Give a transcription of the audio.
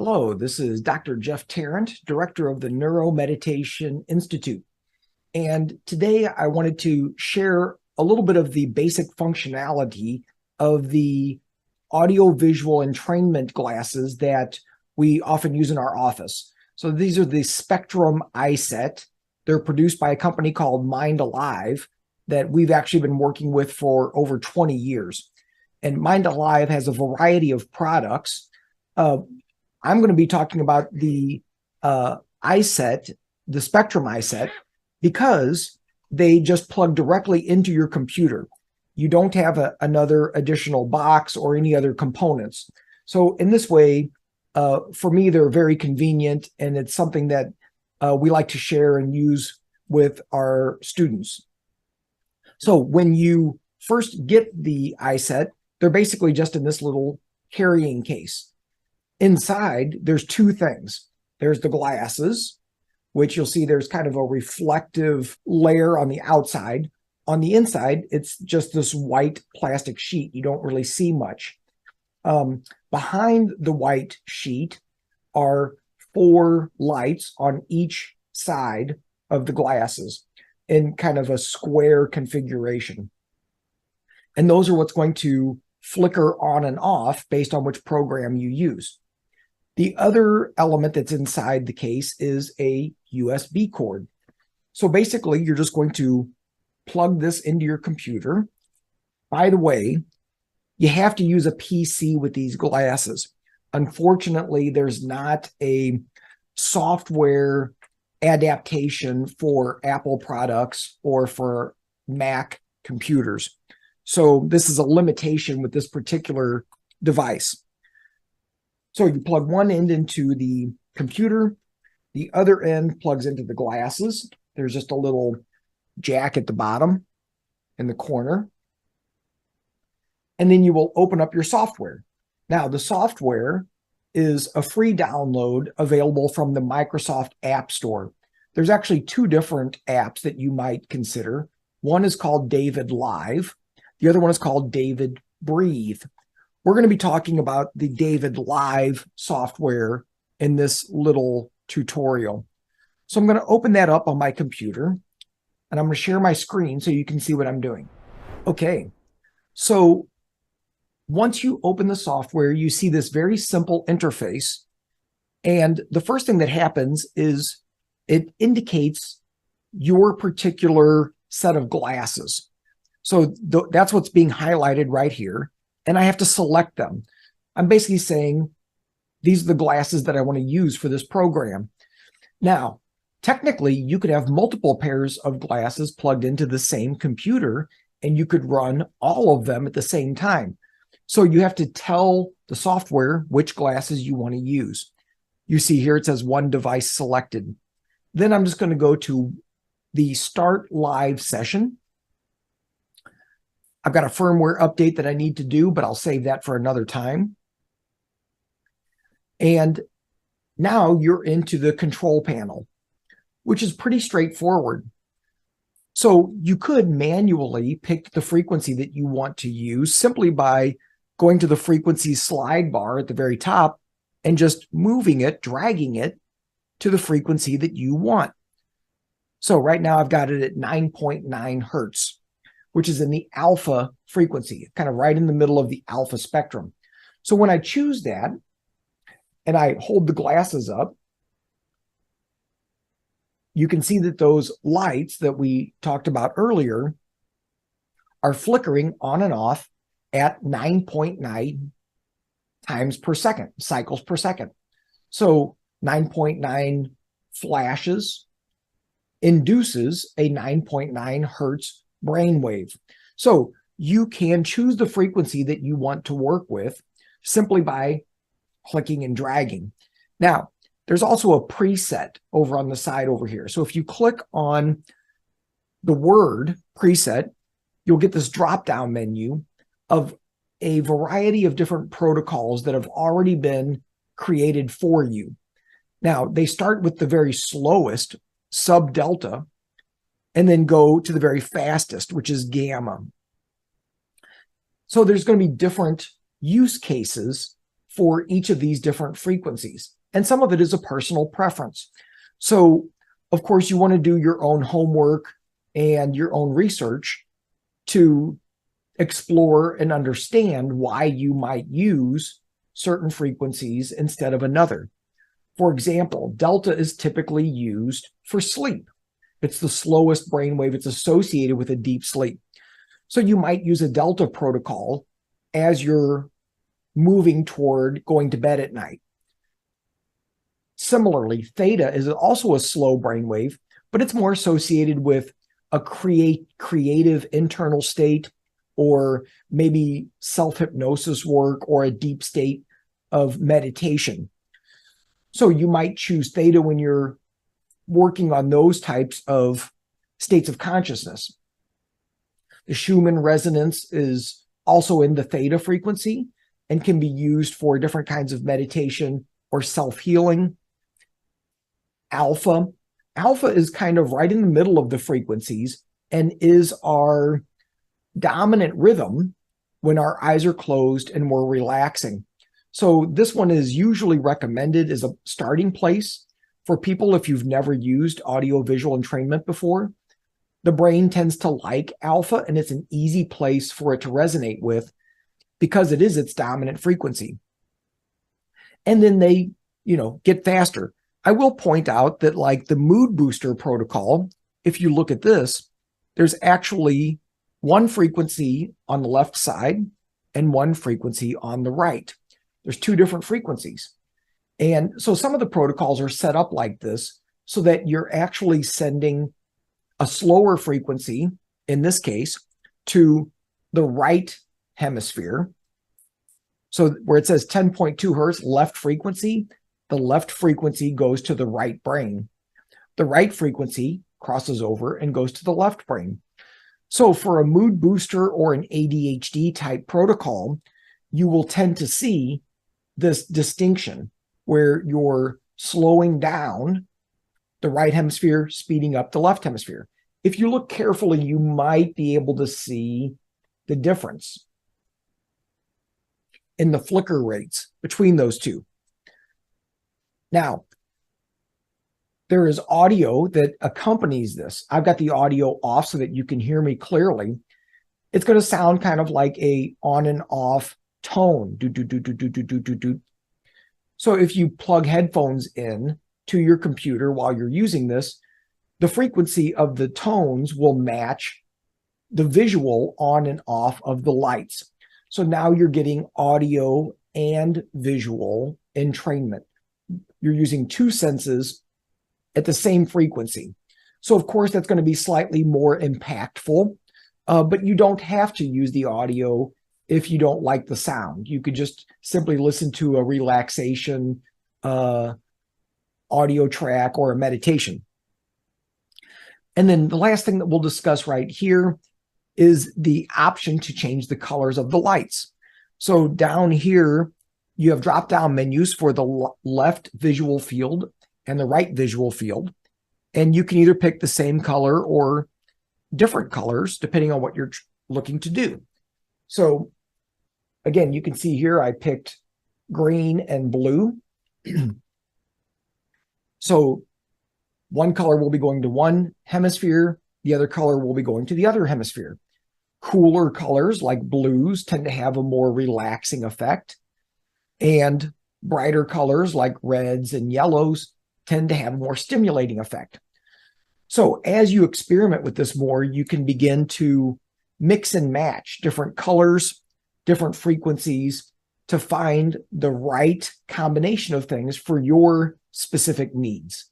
Hello, this is Dr. Jeff Tarrant, Director of the Neuromeditation Institute. And today I wanted to share a little bit of the basic functionality of the audio-visual entrainment glasses that we often use in our office. So these are the Spectrum EyeSet. They're produced by a company called Mind Alive that we've actually been working with for over 20 years. And Mind Alive has a variety of products. I'm going to be talking about the EyeSet, the Spectrum EyeSet, because they just plug directly into your computer. You don't have another additional box or any other components. So in this way, for me, they're very convenient, and it's something that we like to share and use with our students. So when you first get the EyeSet, they're basically just in this little carrying case. Inside, there's two things. There's the glasses, which you'll see there's kind of a reflective layer on the outside. On the inside, it's just this white plastic sheet. You don't really see much. Behind the white sheet are 4 lights on each side of the glasses in kind of a square configuration. And those are what's going to flicker on and off based on which program you use. The other element that's inside the case is a USB cord. So basically, you're just going to plug this into your computer. By the way, you have to use a PC with these glasses. Unfortunately, there's not a software adaptation for Apple products or for Mac computers. So this is a limitation with this particular device. So you plug one end into the computer, the other end plugs into the glasses. There's just a little jack at the bottom in the corner. And then you will open up your software. Now, the software is a free download available from the Microsoft App Store. There's actually 2 different apps that you might consider. One is called David Live. The other one is called David Breathe. We're going to be talking about the David Live software in this little tutorial. So I'm going to open that up on my computer, and I'm going to share my screen so you can see what I'm doing. Okay, so once you open the software, you see this very simple interface. And the first thing that happens is it indicates your particular set of glasses. So that's what's being highlighted right here. And I have to select them. I'm basically saying, these are the glasses that I want to use for this program. Now, technically, you could have multiple pairs of glasses plugged into the same computer, and you could run all of them at the same time. So you have to tell the software which glasses you want to use. You see here, it says one device selected. Then I'm just going to go to the Start Live session. I've got a firmware update that I need to do, but I'll save that for another time. And now you're into the control panel, which is pretty straightforward. So you could manually pick the frequency that you want to use simply by going to the frequency slide bar at the very top and just moving it, dragging it to the frequency that you want. So right now I've got it at 9.9 hertz. Which is in the alpha frequency, kind of right in the middle of the alpha spectrum. So when I choose that, and I hold the glasses up, you can see that those lights that we talked about earlier are flickering on and off at 9.9 times per second, cycles per second. So 9.9 flashes induces a 9.9 hertz brainwave. So you can choose the frequency that you want to work with simply by clicking and dragging. Now, there's also a preset over on the side over here. So if you click on the word preset, you'll get this drop-down menu of a variety of different protocols that have already been created for you. Now, they start with the very slowest, sub-delta, and then go to the very fastest, which is gamma. So there's going to be different use cases for each of these different frequencies. And some of it is a personal preference. So, of course, you want to do your own homework and your own research to explore and understand why you might use certain frequencies instead of another. For example, delta is typically used for sleep. It's the slowest brainwave. It's associated with a deep sleep. So you might use a delta protocol as you're moving toward going to bed at night. Similarly, theta is also a slow brainwave, but it's more associated with a creative internal state, or maybe self-hypnosis work, or a deep state of meditation. So you might choose theta when you're working on those types of states of consciousness. The Schumann resonance is also in the theta frequency and can be used for different kinds of meditation or self-healing. Alpha is kind of right in the middle of the frequencies and is our dominant rhythm when our eyes are closed and we're relaxing. So this one is usually recommended as a starting place for people if you've never used audio-visual entrainment before. The brain tends to like alpha, and it's an easy place for it to resonate with because it is its dominant frequency. And then they, get faster. I will point out that, like the mood booster protocol, if you look at this, there's actually one frequency on the left side and one frequency on the right. There's two different frequencies. And so some of the protocols are set up like this so that you're actually sending a slower frequency, in this case, to the right hemisphere. So where it says 10.2 hertz left frequency, the left frequency goes to the right brain. The right frequency crosses over and goes to the left brain. So for a mood booster or an ADHD type protocol, you will tend to see this distinction where you're slowing down the right hemisphere, speeding up the left hemisphere. If you look carefully, you might be able to see the difference in the flicker rates between those two. Now, there is audio that accompanies this. I've got the audio off so that you can hear me clearly. It's going to sound kind of like a on and off tone. Do, do, do, do, do, do, do, do, do. So if you plug headphones in to your computer while you're using this, the frequency of the tones will match the visual on and off of the lights. So now you're getting audio and visual entrainment. You're using two senses at the same frequency. So of course, that's going to be slightly more impactful, but you don't have to use the audio if you don't like the sound. You could just simply listen to a relaxation audio track or a meditation. And then the last thing that we'll discuss right here is the option to change the colors of the lights. So down here, you have drop-down menus for the left visual field and the right visual field. And you can either pick the same color or different colors, depending on what you're looking to do. So again, you can see here, I picked green and blue. So one color will be going to one hemisphere, the other color will be going to the other hemisphere. Cooler colors like blues tend to have a more relaxing effect, and brighter colors like reds and yellows tend to have a more stimulating effect. So as you experiment with this more, you can begin to mix and match different colors, different frequencies to find the right combination of things for your specific needs.